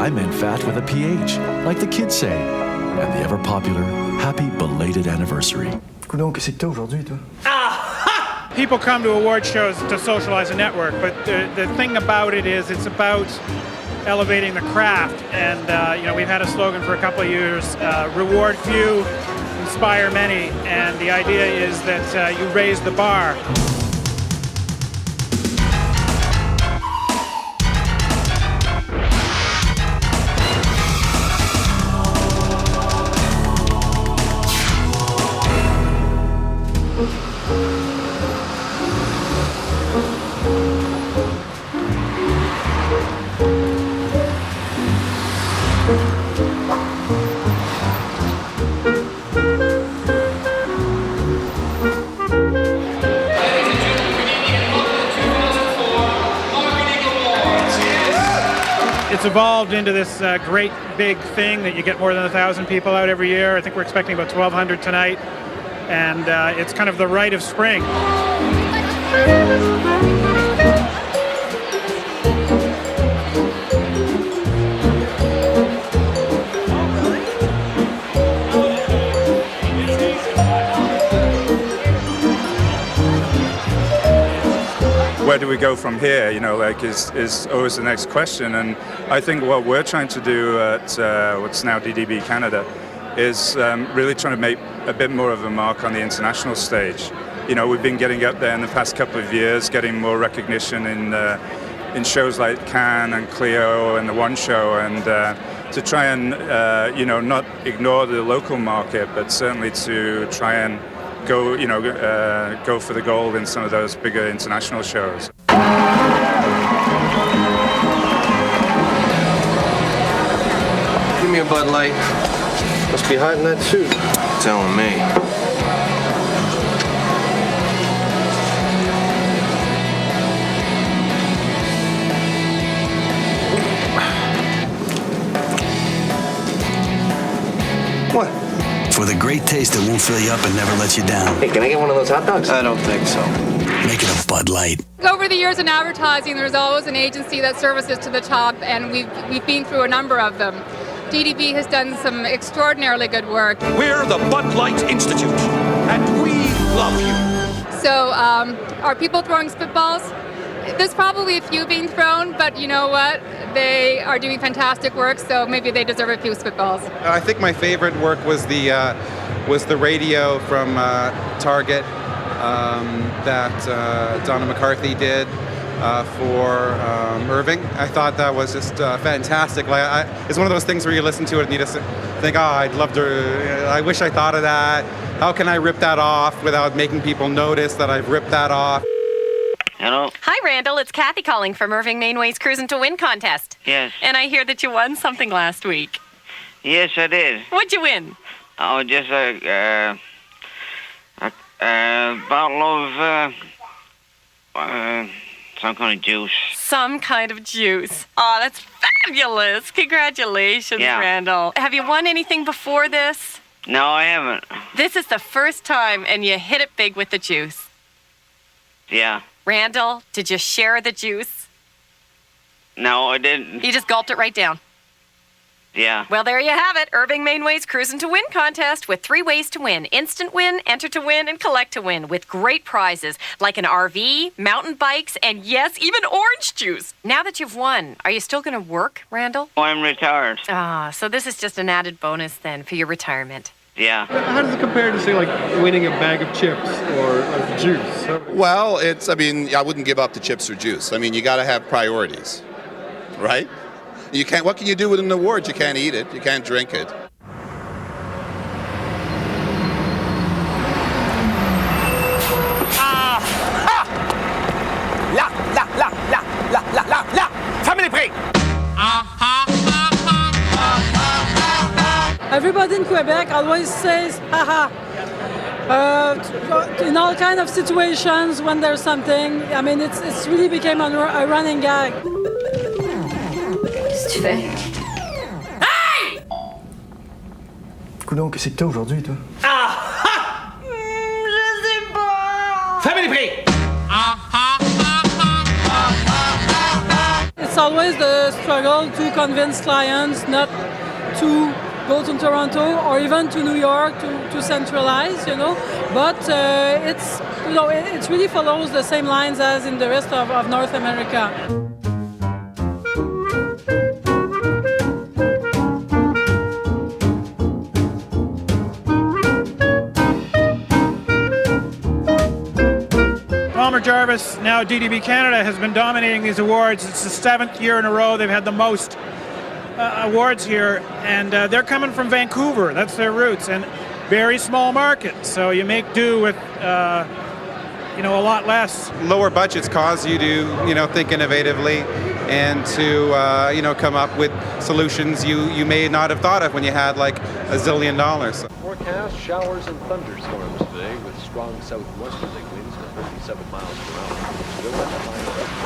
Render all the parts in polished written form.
I meant fat with a PH, like the kids say. And the ever-popular, happy belated anniversary. Coudon, qu'est-ce que t'as aujourd'hui, toi? People come to award shows to socialize a network, but the thing about it is it's about elevating the craft. And, we've had a slogan for a couple of years, reward few, inspire many. And the idea is that you raise the bar. It's evolved into this great big thing that you get more than 1,000 people out every year. I think we're expecting about 1,200 tonight. And it's kind of the rite of spring. Where do we go from here, is always the next question. And I think what we're trying to do at what's now DDB Canada is really trying to make a bit more of a mark on the international stage. We've been getting up there in the past couple of years, getting more recognition in shows like Cannes and Clio and the One Show, and to try and, not ignore the local market, but certainly to try and go for the gold in some of those bigger international shows. Give me a Bud Light. Must be hot in that suit. Telling me. What? For the great taste that won't fill you up and never let you down. Hey, can I get one of those hot dogs? I don't think so. Make it a Bud Light. Over the years in advertising, there's always an agency that services to the top, and we've been through a number of them. DDB has done some extraordinarily good work. We're the Bud Light Institute, and we love you. So, are people throwing spitballs? There's probably a few being thrown, but you know what? They are doing fantastic work, so maybe they deserve a few spitballs. I think my favorite work was the radio from Target that Donna McCarthy did for Irving. I thought that was just fantastic. It's one of those things where you listen to it and you just think, I'd love to, I wish I thought of that. How can I rip that off without making people notice that I've ripped that off? Hello? Hi, Randall. It's Kathy calling from Irving Mainway's Cruisin' to Win contest. Yes. And I hear that you won something last week. Yes, I did. What'd you win? Oh, just a bottle of some kind of juice. Some kind of juice. Oh, that's fabulous. Congratulations, yeah. Randall. Have you won anything before this? No, I haven't. This is the first time, and you hit it big with the juice. Yeah. Randall, did you share the juice? No, I didn't. You just gulped it right down. Yeah. Well, there you have it. Irving Mainway's Cruisin' to Win contest with 3 ways to win. Instant win, enter to win, and collect to win with great prizes like an RV, mountain bikes, and yes, even orange juice. Now that you've won, are you still going to work, Randall? Oh, I'm retired. Ah, so this is just an added bonus then for your retirement. Yeah. How does it compare to, say, like winning a bag of chips or juice? Well, I wouldn't give up the chips or juice. You got to have priorities, right? You can't. What can you do with an award? You can't eat it. You can't drink it. Family break. Everybody in Quebec always says, haha. In all kind of situations when there's something, it's really became a running gag. Qu'est-ce que tu fais? Hey! Coudon, qu'est-ce que t'as aujourd'hui, toi? Je sais pas. Family break. always the struggle to convince clients not to go to Toronto or even to New York to centralize, you know. But it's, you know, it really follows the same lines as in the rest of North America. Palmer Jarvis, now DDB Canada, has been dominating these awards. It's the 7th year in a row they've had the most awards here, and they're coming from Vancouver. That's their roots, and very small market. So you make do with, you know, a lot less. Lower budgets cause you to, you know, think innovatively and to, you know, come up with solutions you may not have thought of when you had like $1 zillion. Forecast showers and thunderstorms today with strong southwesterly winds to 37 miles per hour. Still at the high west.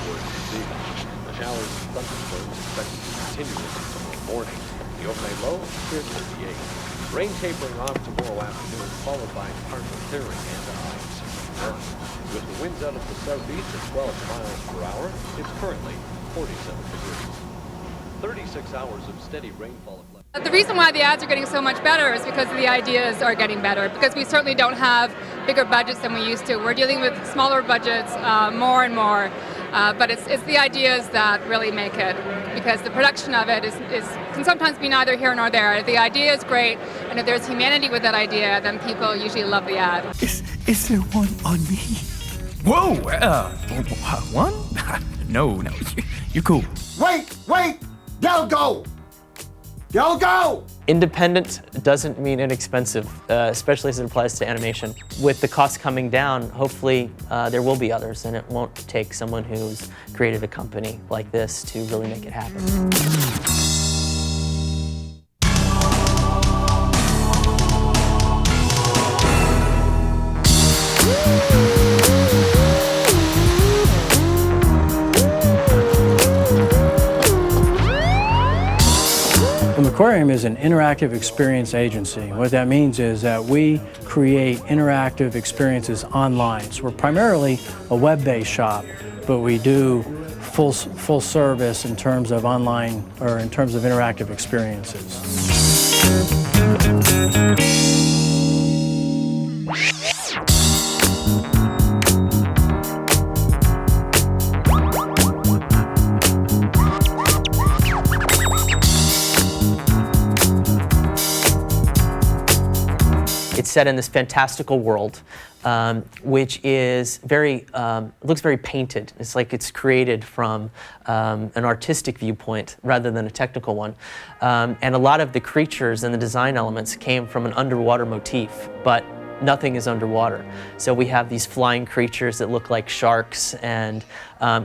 Towards the sea. The showers and thunderstorms expected to continue into tomorrow morning. The overnight low, clear 38. Rain tapering off tomorrow afternoon, followed by partial clearing and highs. With the winds out of the southeast at 12 miles per hour, it's currently 47 degrees. 36 hours of steady rainfall. The reason why the ads are getting so much better is because the ideas are getting better, because we certainly don't have bigger budgets than we used to. We're dealing with smaller budgets more and more, but it's the ideas that really make it, because the production of it can sometimes be neither here nor there. The idea is great, and if there's humanity with that idea, then people usually love the ad. Is there one on me? Whoa, one? No, you're cool. Wait, they'll go! They'll go! Independent doesn't mean inexpensive, especially as it applies to animation. With the cost coming down, hopefully there will be others, and it won't take someone who's created a company like this to really make it happen. Aquarium is an interactive experience agency. What that means is that we create interactive experiences online. So we're primarily a web-based shop, but we do full service in terms of online or in terms of interactive experiences. It's set in this fantastical world, which is looks very painted. It's like it's created from an artistic viewpoint rather than a technical one. And a lot of the creatures and the design elements came from an underwater motif, but nothing is underwater. So we have these flying creatures that look like sharks, and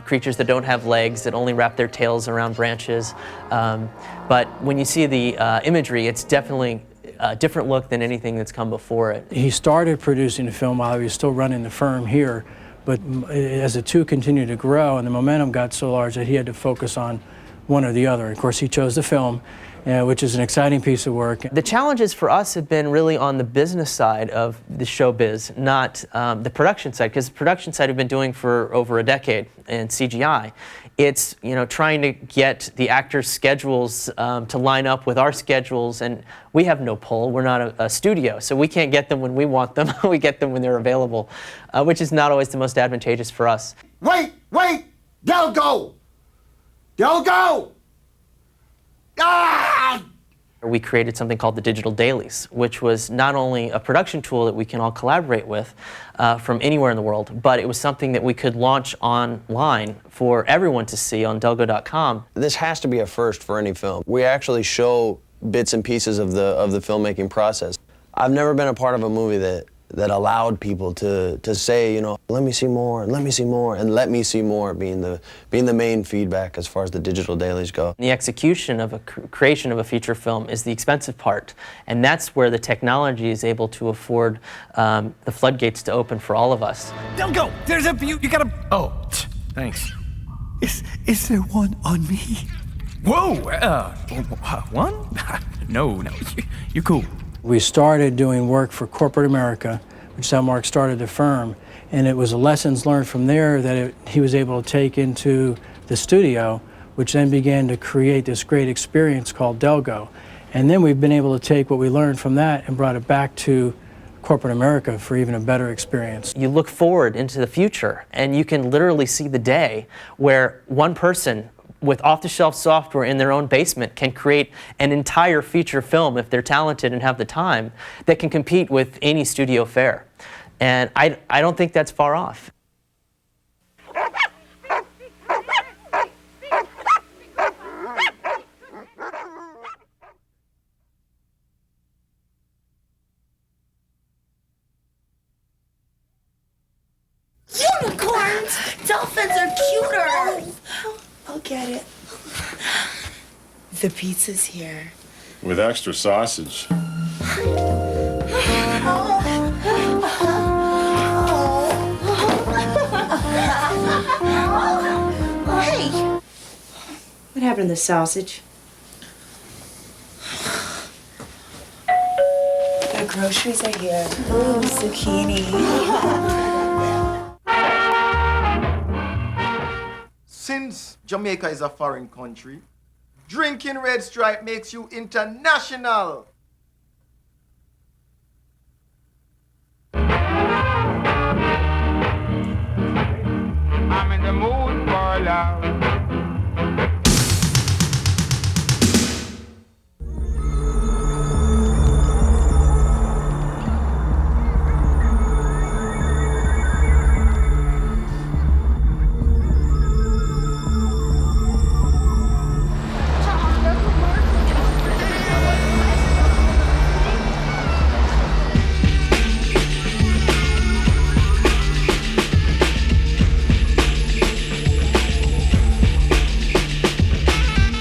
creatures that don't have legs, that only wrap their tails around branches. But when you see the imagery, it's definitely a different look than anything that's come before it. He started producing the film while he was still running the firm here, but as the two continued to grow and the momentum got so large that he had to focus on one or the other. Of course, he chose the film, which is an exciting piece of work. The challenges for us have been really on the business side of the showbiz, not the production side, because the production side we've been doing for over a decade in CGI. It's, you know, trying to get the actors' schedules to line up with our schedules, and we have no pull. We're not a studio, so we can't get them when we want them. We get them when they're available, which is not always the most advantageous for us. Wait, they'll go! They'll go! Ah! We created something called the Digital Dailies, which was not only a production tool that we can all collaborate with from anywhere in the world, but it was something that we could launch online for everyone to see on Delgo.com. This has to be a first for any film. We actually show bits and pieces of the filmmaking process. I've never been a part of a movie that allowed people to say, you know, let me see more, and let me see more, and let me see more being the main feedback as far as the digital dailies go. The execution of a creation of a feature film is the expensive part, and that's where the technology is able to afford the floodgates to open for all of us. Don't go! There's a view, you gotta... Oh, thanks. Is there one on me? Whoa, one? No, you're cool. We started doing work for corporate America, which is how Mark started the firm, And it was lessons learned from there that he was able to take into the studio, which then began to create this great experience called Delgo. And then we've been able to take what we learned from that and brought it back to corporate America for even a better experience. You look forward into the future, and you can literally see the day where one person with off-the-shelf software in their own basement can create an entire feature film, if they're talented and have the time, that can compete with any studio fare. And I don't think that's far off. Unicorns! Dolphins are cuter! I'll get it. The pizza's here. With extra sausage. Hey! What happened to the sausage? The groceries are here. Ooh, zucchini. Since Jamaica is a foreign country, drinking Red Stripe makes you international. I'm in the mood for love.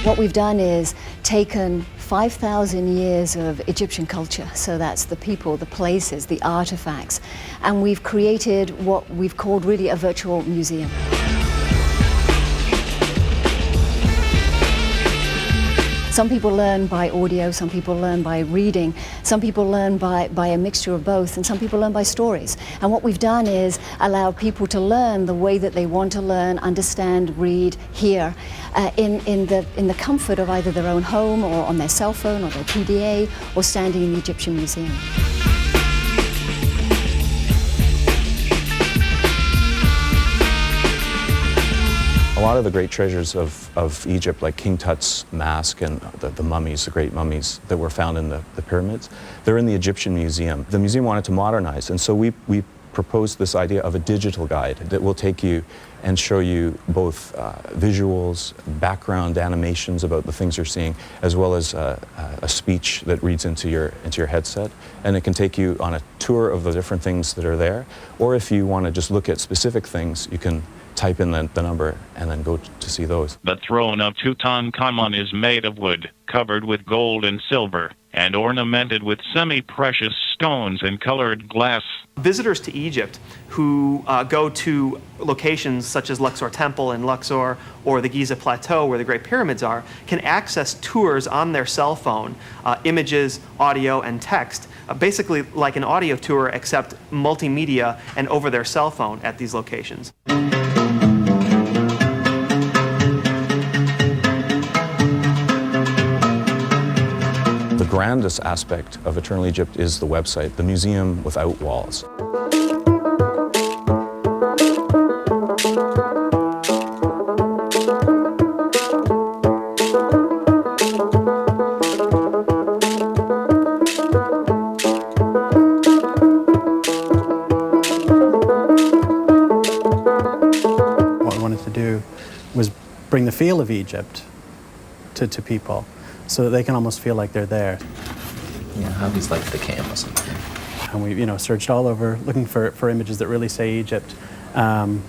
What we've done is taken 5,000 years of Egyptian culture, so that's the people, the places, the artifacts, and we've created what we've called really a virtual museum. Some people learn by audio, some people learn by reading, some people learn by a mixture of both, and some people learn by stories. And what we've done is allow people to learn the way that they want to learn, understand, read, hear, in the comfort of either their own home or on their cell phone or their PDA or standing in the Egyptian Museum. A lot of the great treasures of Egypt, like King Tut's mask and the mummies, the great mummies that were found in the pyramids, they're in the Egyptian Museum. The museum wanted to modernize, and so we proposed this idea of a digital guide that will take you and show you both visuals, background animations about the things you're seeing, as well as a speech that reads into your headset. And it can take you on a tour of the different things that are there, or if you want to just look at specific things, you can type in the number and then go to see those. The throne of Tutankhamun is made of wood, covered with gold and silver, and ornamented with semi-precious stones and colored glass. Visitors to Egypt who go to locations such as Luxor Temple in Luxor or the Giza Plateau where the Great Pyramids are can access tours on their cell phone, images, audio, and text, basically like an audio tour except multimedia and over their cell phone at these locations. The grandest aspect of Eternal Egypt is the website, the museum without walls. What I wanted to do was bring the feel of Egypt to people, so that they can almost feel like they're there. Yeah, hobbies like the cam or something. And we searched all over looking for images that really say Egypt. And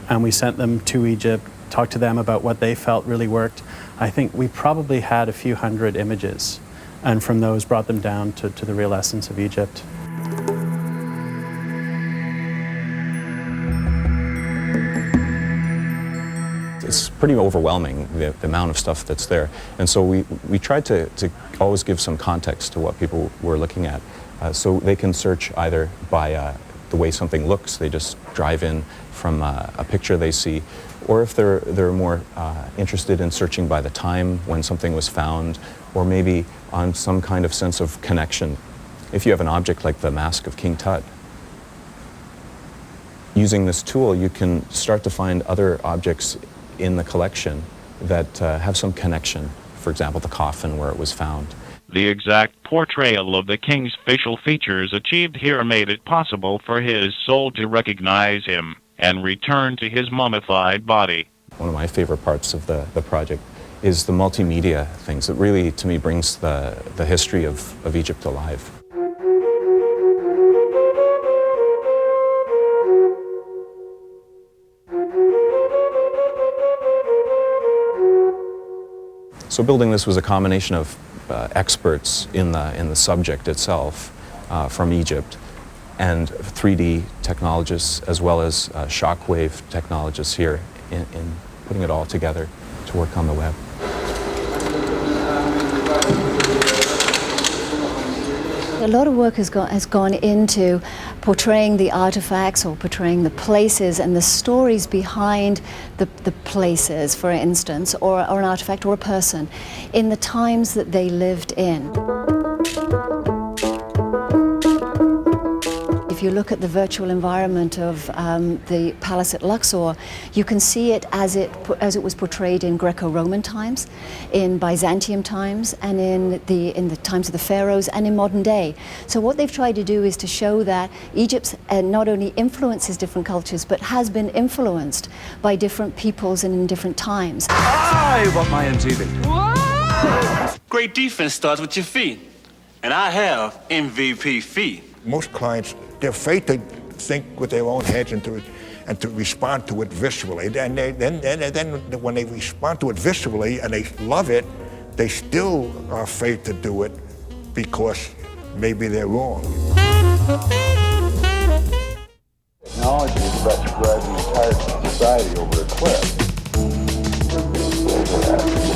we sent them to Egypt, talked to them about what they felt really worked. I think we probably had a few hundred images, and from those brought them down to the real essence of Egypt. It's pretty overwhelming, the amount of stuff that's there. And so we tried to always give some context to what people were looking at. So they can search either by the way something looks. They just drive in from a picture they see. Or if they're more interested in searching by the time when something was found, or maybe on some kind of sense of connection. If you have an object like the Mask of King Tut, using this tool, you can start to find other objects in the collection that have some connection. For example, the coffin where it was found. The exact portrayal of the king's facial features achieved here made it possible for his soul to recognize him and return to his mummified body. One of my favorite parts of the project is the multimedia things. It really, to me, brings the history of Egypt alive. So building this was a combination of experts in the subject itself from Egypt, and 3D technologists as well as shockwave technologists here in putting it all together to work on the web. A lot of work has gone into portraying the artifacts or portraying the places and the stories behind the places, for instance, or an artifact or a person in the times that they lived in. If you look at the virtual environment of the palace at Luxor, you can see it as it was portrayed in Greco-Roman times, in Byzantium times, and in the times of the pharaohs, and in modern day. So what they've tried to do is to show that Egypt not only influences different cultures, but has been influenced by different peoples and in different times. I want my MTV. Great defense starts with your feet, and I have MVP feet. Most clients, they're afraid to think with their own heads and to respond to it viscerally. And then when they respond to it viscerally and they love it, they still are afraid to do it because maybe they're wrong. Technology is about to drive the entire society over a cliff.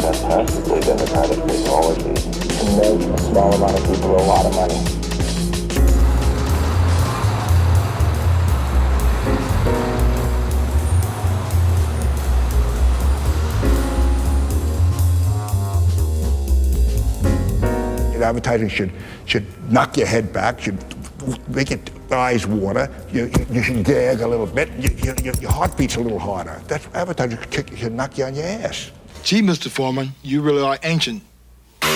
That's fantastically democratic technology. Can make a small amount of people a lot of money. Advertising should knock your head back, should make your eyes water, you should gag a little bit, your heart beats a little harder. That's advertising should knock you on your ass. Gee, Mr. Foreman, you really are ancient.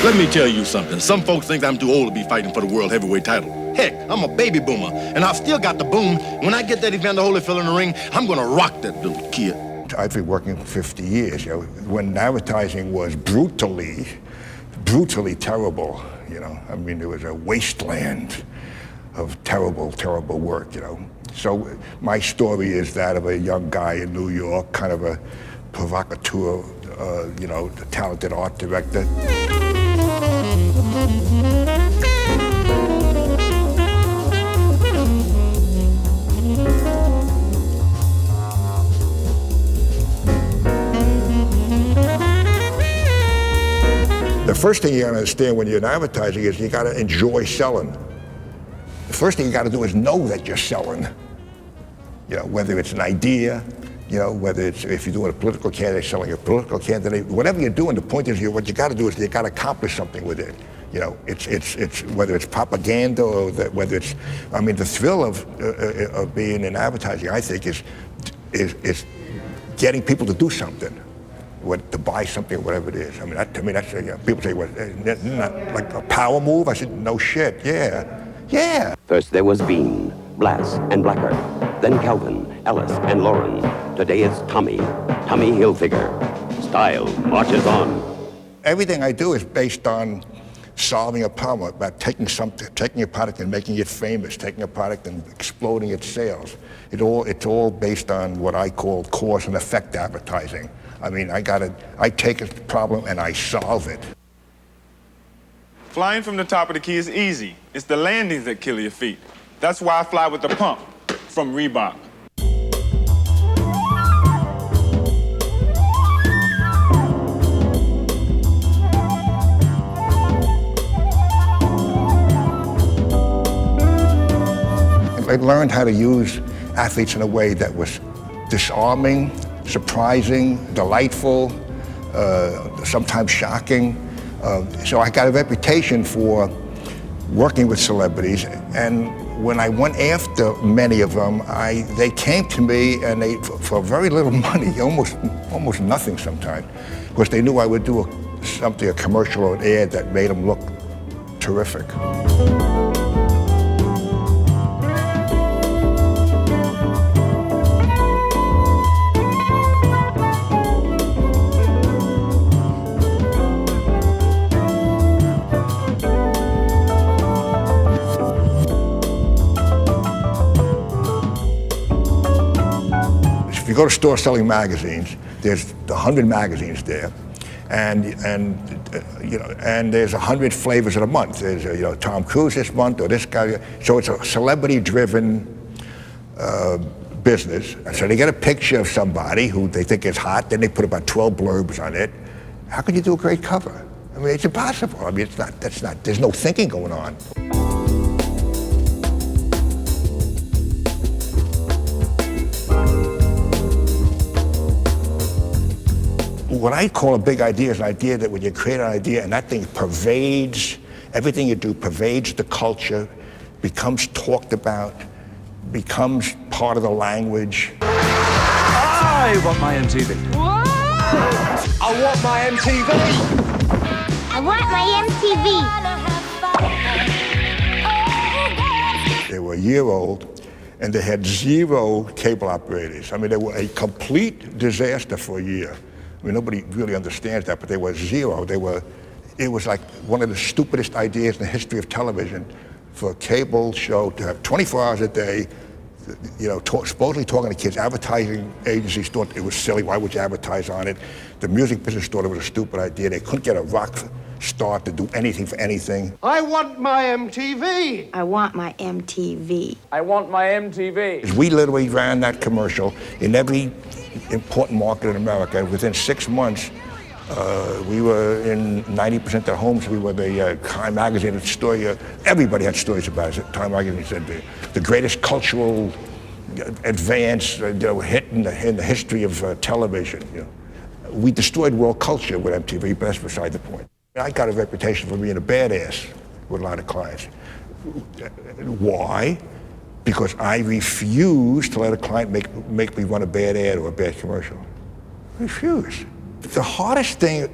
Let me tell you something. Some folks think I'm too old to be fighting for the world heavyweight title. Heck, I'm a baby boomer, and I've still got the boom. When I get that Evander Holyfield in the ring, I'm gonna rock that little kid. I've been working for 50 years, you know, when advertising was brutally terrible, you know. I mean, it was a wasteland of terrible, terrible work, you know. So my story is that of a young guy in New York, kind of a provocateur, you know, a talented art director. The first thing you gotta understand when you're in advertising is you gotta enjoy selling. The first thing you gotta do is know that you're selling. You know, whether it's an idea, you know, whether it's, if you're doing a political candidate, selling a political candidate, whatever you're doing, the point is what you gotta do is you gotta accomplish something with it. You know, it's whether it's propaganda or whether it's, I mean, the thrill of being in advertising, I think, is getting people to do something. To buy something or whatever it is. I mean, to me, that's, you know, people say, what, not like a power move? I said, no shit, yeah. First there was Bean, Blass, and Blacker. Then Calvin, Ellis, and Lauren. Today it's Tommy Hilfiger. Style marches on. Everything I do is based on solving a problem, about taking a product and making it famous, taking a product and exploding its sales. It's all based on what I call cause and effect advertising. I mean, I take a problem and I solve it. Flying from the top of the key is easy. It's the landings that kill your feet. That's why I fly with the pump from Reebok. I learned how to use athletes in a way that was disarming, surprising, delightful, sometimes shocking. So I got a reputation for working with celebrities, and when I went after many of them, they came to me and for very little money, almost nothing sometimes, because they knew I would do a commercial or an ad that made them look terrific. If you go to a store selling magazines, there's 100 magazines there, and there's 100 flavors of the month. There's Tom Cruise this month, or this guy. So it's a celebrity-driven business. So they get a picture of somebody who they think is hot, then they put about 12 blurbs on it. How can you do a great cover? I mean, it's impossible. I mean, there's no thinking going on. What I call a big idea is an idea that when you create an idea and that thing pervades, everything you do pervades the culture, becomes talked about, becomes part of the language. I want my MTV. I want my MTV. I want my MTV. They were a year old, and they had 0 cable operators. I mean, they were a complete disaster for a year. I mean, nobody really understands that, but they were 0. It was like one of the stupidest ideas in the history of television for a cable show to have 24 hours a day, supposedly talking to kids. Advertising agencies thought it was silly. Why would you advertise on it? The music business thought it was a stupid idea. They couldn't get a rock star to do anything for anything. I want my MTV. I want my MTV. I want my MTV. We literally ran that commercial in every important market in America. Within 6 months, we were in 90% of the homes. We were the Time Magazine story. Everybody had stories about it. Time Magazine said the greatest cultural advance hit in the history of television. We destroyed world culture with MTV, but that's beside the point. I got a reputation for being a badass with a lot of clients. Why? Because I refuse to let a client make me run a bad ad or a bad commercial. Refuse. The hardest thing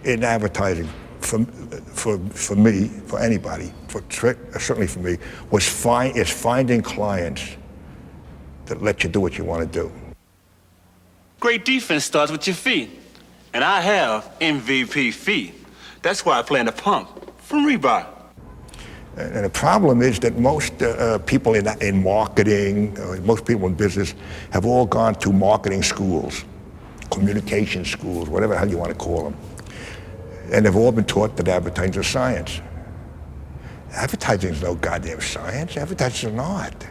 in advertising for me, for anybody, certainly for me, is finding clients that let you do what you want to do. Great defense starts with your feet, and I have MVP feet. That's why I play in the pump from Reebok. And the problem is that most people in marketing, most people in business, have all gone to marketing schools, communication schools, whatever the hell you want to call them. And they've all been taught that advertising is science. Advertising is no goddamn science. Advertising is an art.